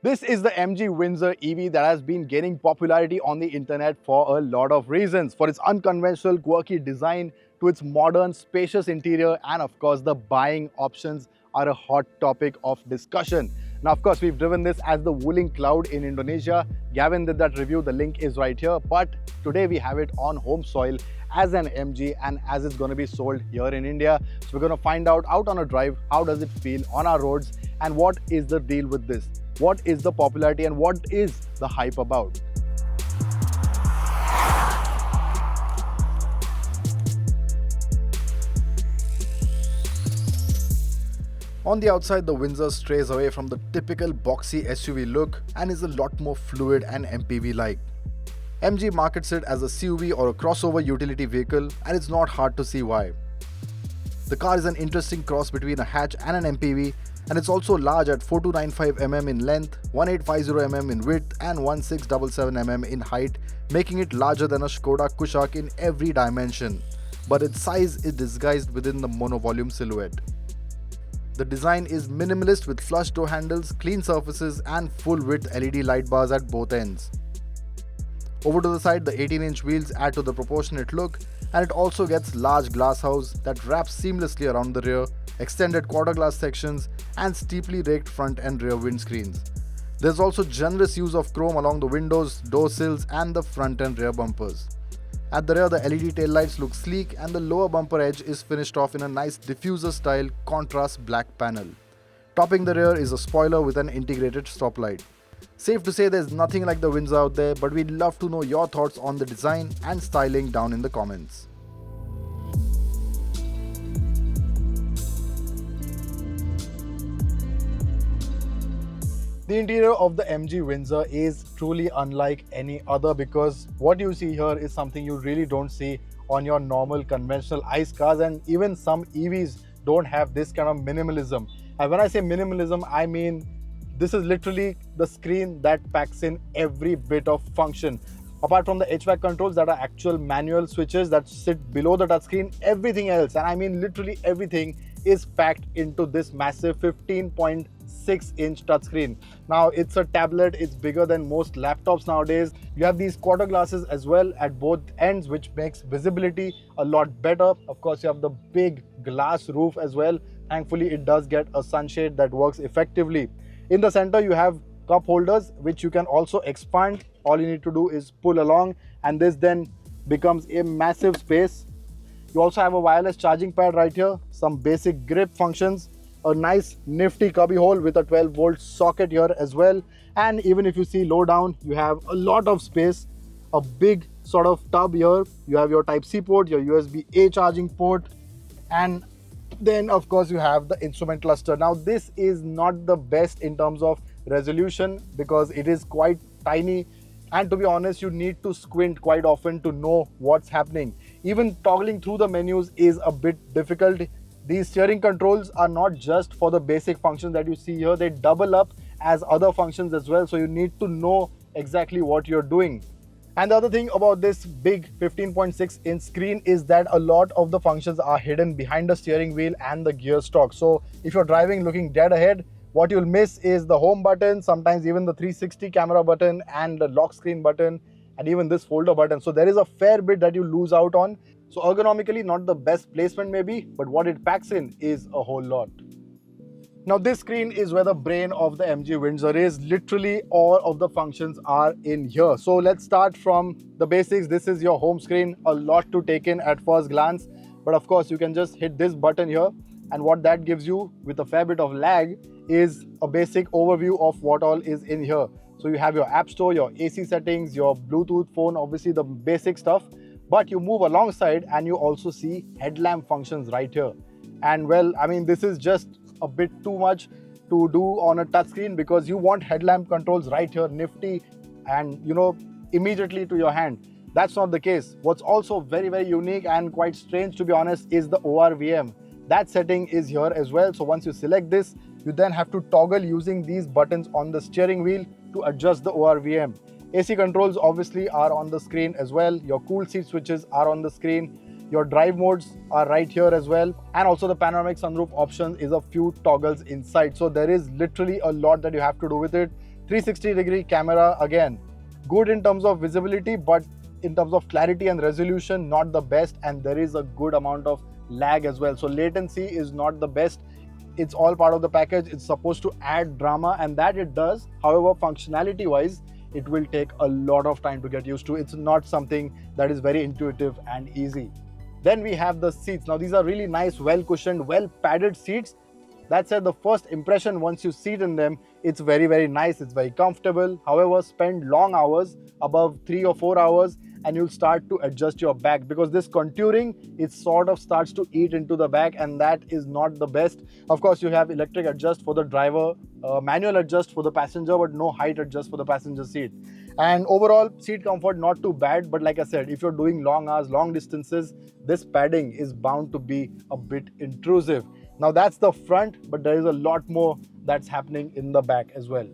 This is the MG Windsor EV that has been gaining popularity on the internet for a lot of reasons. For its unconventional, quirky design, to its modern, spacious interior, and of course, the buying options are a hot topic of discussion. Now, of course, we've driven this as the Wuling Cloud in Indonesia. Gavin did that review, the link is right here. But today we have it on home soil as an MG and as it's going to be sold here in India. So we're going to find out on a drive, how does it feel on our roads and what is the deal with this? What is the popularity and what is the hype about? On the outside, the Windsor strays away from the typical boxy SUV look and is a lot more fluid and MPV-like. MG markets it as a CUV or a crossover utility vehicle, and it's not hard to see why. The car is an interesting cross between a hatch and an MPV, and it's also large at 4295mm in length, 1850mm in width and 1677mm in height, making it larger than a Skoda Kushaq in every dimension. But its size is disguised within the monovolume silhouette. The design is minimalist with flush door handles, clean surfaces and full-width LED light bars at both ends. Over to the side, the 18-inch wheels add to the proportionate look, and it also gets large glass house that wraps seamlessly around the rear, extended quarter glass sections and steeply raked front and rear windscreens. There's also generous use of chrome along the windows, door sills and the front and rear bumpers. At the rear, the LED taillights look sleek and the lower bumper edge is finished off in a nice diffuser style contrast black panel. Topping the rear is a spoiler with an integrated stoplight. Safe to say there's nothing like the Windsor out there, but we'd love to know your thoughts on the design and styling down in the comments. The interior of the MG Windsor is truly unlike any other because what you see here is something you really don't see on your normal conventional ICE cars, and even some EVs don't have this kind of minimalism. And when I say minimalism, I mean this is literally the screen that packs in every bit of function. Apart from the HVAC controls that are actual manual switches that sit below the touchscreen, everything else, and I mean literally everything, is packed into this massive 15.6-inch touchscreen. Now it's a tablet, it's bigger than most laptops nowadays. You have these quarter glasses as well at both ends, which makes visibility a lot better. Of course, you have the big glass roof as well. Thankfully, it does get a sunshade that works effectively. In the center, you have cup holders, which you can also expand. All you need to do is pull along, and this then becomes a massive space. You also have a wireless charging pad right here, some basic grip functions, a nice nifty cubby hole with a 12-volt socket here as well. And even if you see low down, you have a lot of space, a big sort of tub here. You have your Type-C port, your USB-A charging port, and then of course you have the instrument cluster. Now this is not the best in terms of resolution because it is quite tiny, and to be honest, you need to squint quite often to know what's happening. Even toggling through the menus is a bit difficult. These steering controls are not just for the basic functions that you see here, they double up as other functions as well, so you need to know exactly what you're doing. And the other thing about this big 15.6-inch screen is that a lot of the functions are hidden behind the steering wheel and the gear stalk. So if you're driving looking dead ahead, what you'll miss is the home button, sometimes even the 360 camera button and the lock screen button, and even this folder button. So there is a fair bit that you lose out on. So ergonomically, not the best placement maybe, but what it packs in is a whole lot. Now this screen is where the brain of the MG Windsor is. Literally all of the functions are in here. So let's start from the basics. This is your home screen, a lot to take in at first glance, but of course you can just hit this button here, and what that gives you with a fair bit of lag is a basic overview of what all is in here. So you have your app store, your AC settings, your Bluetooth phone, obviously the basic stuff, but you move alongside and you also see headlamp functions right here. And well, I mean, this is just a bit too much to do on a touchscreen because you want headlamp controls right here, nifty, and immediately to your hand. That's not the case. What's also very, very unique and quite strange, to be honest, is the ORVM. That setting is here as well. So once you select this, you then have to toggle using these buttons on the steering wheel to adjust the ORVM. AC controls obviously are on the screen as well. Your cool seat switches are on the screen. Your drive modes are right here as well, and also the panoramic sunroof option is a few toggles inside. So there is literally a lot that you have to do with it. 360-degree camera, again, good in terms of visibility, but in terms of clarity and resolution, not the best, and there is a good amount of lag as well. So latency is not the best. It's all part of the package. It's supposed to add drama, and that it does. However, functionality wise, it will take a lot of time to get used to. It's not something that is very intuitive and easy. Then we have the seats. Now these are really nice, well cushioned, well padded seats. That said, the first impression once you sit in them, it's very, very nice. It's very comfortable. However, spend long hours, above 3 or 4 hours, and you'll start to adjust your back, because this contouring, it sort of starts to eat into the back, and that is not the best. Of course, you have electric adjust for the driver, manual adjust for the passenger, but no height adjust for the passenger seat. And overall, seat comfort not too bad, but like I said, if you're doing long hours, long distances, this padding is bound to be a bit intrusive. Now that's the front, but there is a lot more that's happening in the back as well.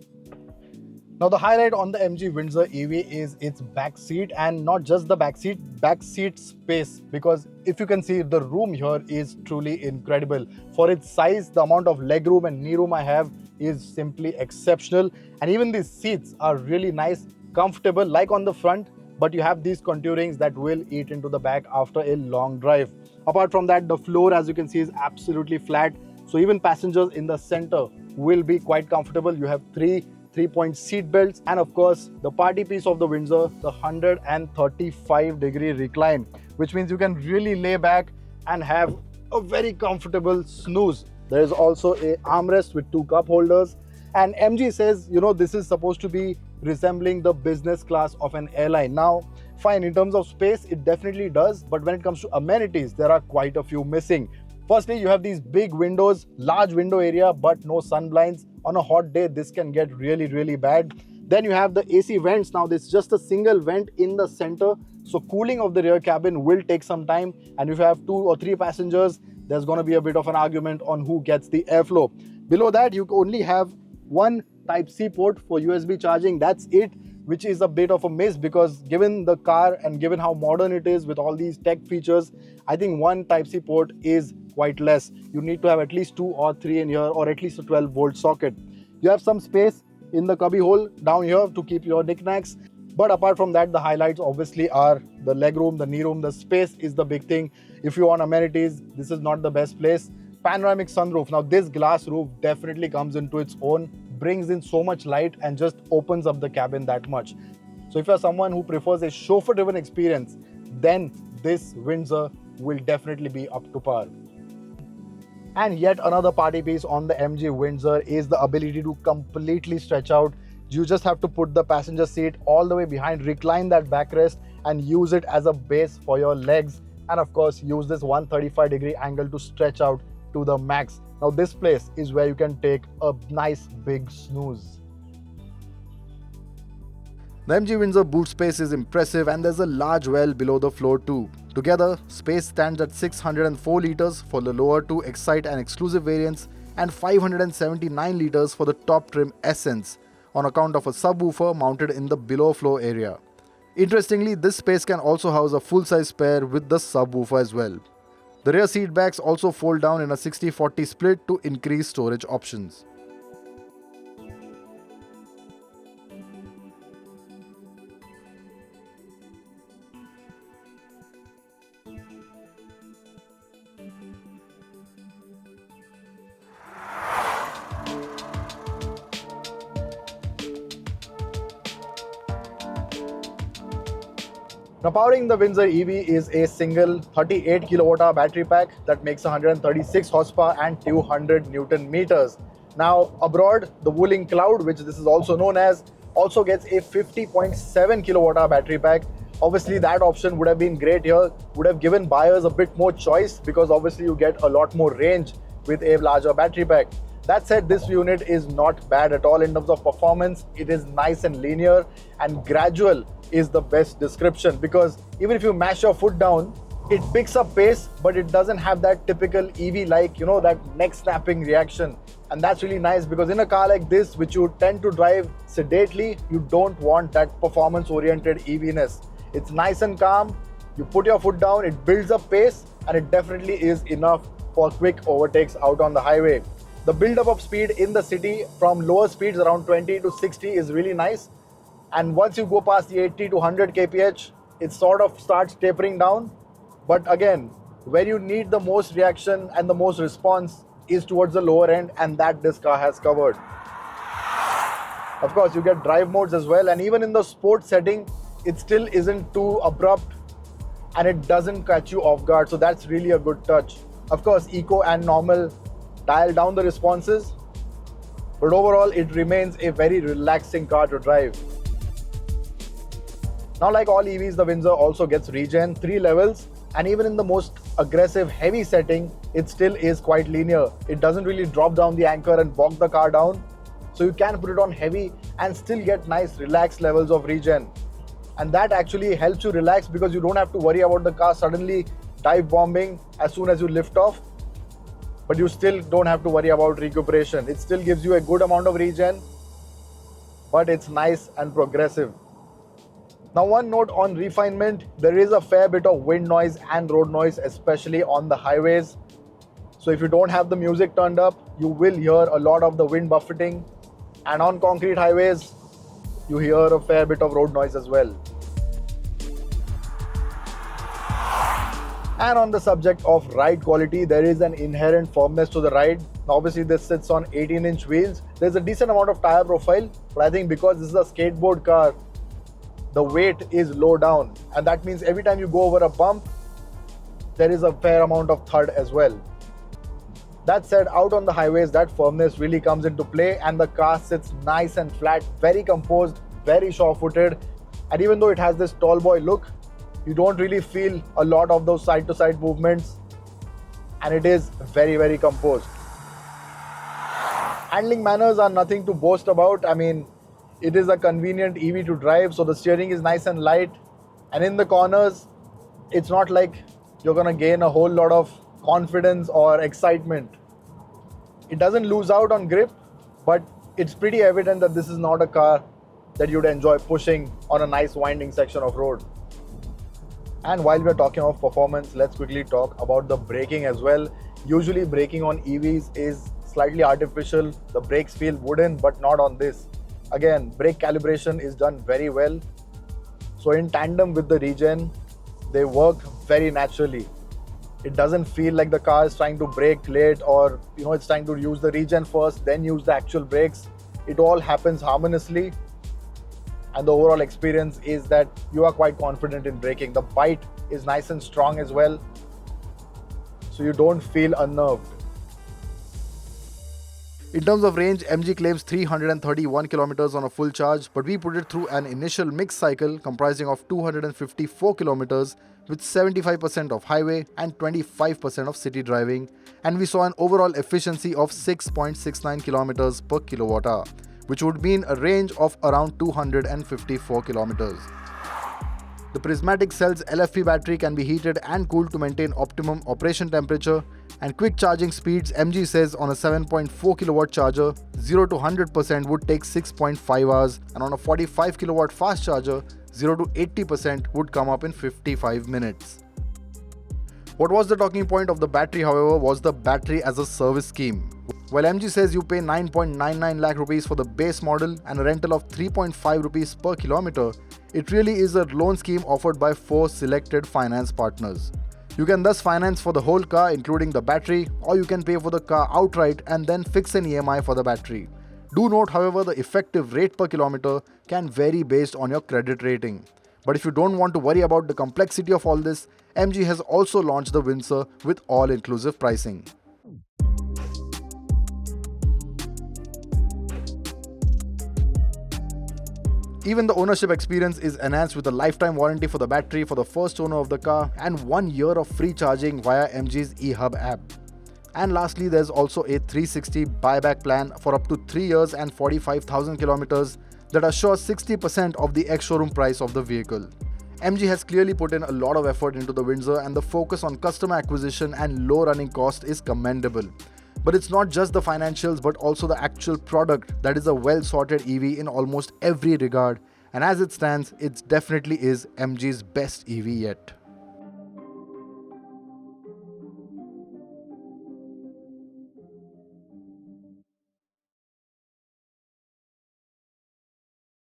Now the highlight on the MG Windsor EV is its back seat, and not just the back seat space, because if you can see, the room here is truly incredible. For its size, the amount of leg room and knee room I have is simply exceptional, and even these seats are really nice, comfortable like on the front, but you have these contourings that will eat into the back after a long drive. Apart from that, the floor, as you can see, is absolutely flat, so even passengers in the center will be quite comfortable. You have three-point seat belts, and of course the party piece of the Windsor, the 135-degree recline, which means you can really lay back and have a very comfortable snooze. There is also a armrest with 2 cup holders, and MG says, you know, this is supposed to be resembling the business class of an airline. Now fine, in terms of space, it definitely does, but when it comes to amenities, there are quite a few missing. Firstly, you have these big windows, large window area, but no sun blinds. On a hot day, this can get really, really bad. Then you have the AC vents. Now, this is just a single vent in the center, so cooling of the rear cabin will take some time. And if you have 2 or 3 passengers, there's going to be a bit of an argument on who gets the airflow. Below that, you only have one Type-C port for USB charging. That's it, which is a bit of a miss, because given the car and given how modern it is with all these tech features, I think one Type-C port is quite less. You need to have at least 2 or 3 in here, or at least a 12-volt socket. You have some space in the cubby hole down here to keep your knickknacks. But apart from that, the highlights obviously are the legroom, the knee room. The space is the big thing. If you want amenities, this is not the best place. Panoramic sunroof. Now this glass roof definitely comes into its own, brings in so much light and just opens up the cabin that much. So if you're someone who prefers a chauffeur-driven experience, then this Windsor will definitely be up to par. And yet another party piece on the MG Windsor is the ability to completely stretch out. You just have to put the passenger seat all the way behind, recline that backrest, and use it as a base for your legs. And of course, use this 135-degree angle to stretch out to the max. Now this place is where you can take a nice big snooze. The MG Windsor boot space is impressive, and there's a large well below the floor too. Together, space stands at 604 litres for the lower 2 Excite and Exclusive variants, and 579 litres for the top trim Essence, on account of a subwoofer mounted in the below floor area. Interestingly, this space can also house a full-size spare with the subwoofer as well. The rear seat backs also fold down in a 60-40 split to increase storage options. Now powering the Windsor EV is a single 38 kWh battery pack that makes 136 horsepower and 200 Newton meters. Now abroad, the Wuling Cloud, which this is also known as, also gets a 50.7 kWh battery pack. Obviously that option would have been great here, would have given buyers a bit more choice, because obviously you get a lot more range with a larger battery pack. That said, this unit is not bad at all in terms of performance. It is nice and linear, and gradual is the best description, because even if you mash your foot down, it picks up pace, but it doesn't have that typical EV like, you know, that neck snapping reaction. And that's really nice, because in a car like this, which you tend to drive sedately, you don't want that performance oriented EV-ness. It's nice and calm. You put your foot down, it builds up pace, and it definitely is enough for quick overtakes out on the highway. The build-up of speed in the city from lower speeds around 20 to 60 is really nice. And once you go past the 80 to 100 kph, it sort of starts tapering down. But again, where you need the most reaction and the most response is towards the lower end, and that this car has covered. Of course, you get drive modes as well, and even in the sport setting, it still isn't too abrupt and it doesn't catch you off guard, so that's really a good touch. Of course, eco and normal dial down the responses, but overall it remains a very relaxing car to drive. Now, like all EVs, the Windsor also gets regen, 3 levels, and even in the most aggressive heavy setting, it still is quite linear. It doesn't really drop down the anchor and bog the car down, so you can put it on heavy and still get nice relaxed levels of regen. And that actually helps you relax because you don't have to worry about the car suddenly dive bombing as soon as you lift off, but you still don't have to worry about recuperation. It still gives you a good amount of regen, but it's nice and progressive. Now, one note on refinement, there is a fair bit of wind noise and road noise, especially on the highways. So if you don't have the music turned up, you will hear a lot of the wind buffeting, and on concrete highways, you hear a fair bit of road noise as well. And on the subject of ride quality, there is an inherent firmness to the ride. Now, obviously this sits on 18-inch wheels. There's a decent amount of tire profile, but I think because this is a skateboard car, the weight is low down, and that means every time you go over a bump, there is a fair amount of thud as well. That said, out on the highways, that firmness really comes into play, and the car sits nice and flat, very composed, very sure-footed. And even though it has this tall boy look, you don't really feel a lot of those side-to-side movements, and it is very, very composed. Handling manners are nothing to boast about. I mean, it is a convenient EV to drive, so the steering is nice and light, and in the corners, it's not like you're gonna gain a whole lot of confidence or excitement. It doesn't lose out on grip, but it's pretty evident that this is not a car that you'd enjoy pushing on a nice winding section of road. And while we're talking of performance, let's quickly talk about the braking as well. Usually braking on EVs is slightly artificial. The brakes feel wooden, but not on this. Again, brake calibration is done very well. So in tandem with the regen, they work very naturally. It doesn't feel like the car is trying to brake late, or it's trying to use the regen first, then use the actual brakes. It all happens harmoniously, and the overall experience is that you are quite confident in braking. The bite is nice and strong as well, so you don't feel unnerved. In terms of range, MG claims 331 kilometers on a full charge, but we put it through an initial mix cycle comprising of 254 kilometers with 75% of highway and 25% of city driving, and we saw an overall efficiency of 6.69 kilometers per kilowatt hour, which would mean a range of around 254 kilometers. The prismatic cell's LFP battery can be heated and cooled to maintain optimum operation temperature, and quick charging speeds, MG says on a 7.4 kilowatt charger, 0 to 100% would take 6.5 hours, and on a 45 kilowatt fast charger, 0 to 80% would come up in 55 minutes. What was the talking point of the battery, however, was the battery as a service scheme. While MG says you pay 9.99 lakh rupees for the base model and a rental of 3.5 rupees per kilometer, it really is a loan scheme offered by 4 selected finance partners. You can thus finance for the whole car including the battery, or you can pay for the car outright and then fix an EMI for the battery. Do note, however, the effective rate per kilometer can vary based on your credit rating. But if you don't want to worry about the complexity of all this, MG has also launched the Windsor with all-inclusive pricing. Even the ownership experience is enhanced with a lifetime warranty for the battery for the first owner of the car and 1 year of free charging via MG's eHub app. And lastly, there's also a 360 buyback plan for up to 3 years and 45,000 kilometers that assures 60% of the ex-showroom price of the vehicle. MG has clearly put in a lot of effort into the Windsor, and the focus on customer acquisition and low running cost is commendable. But it's not just the financials but also the actual product that is a well-sorted EV in almost every regard, and as it stands, it definitely is MG's best EV yet.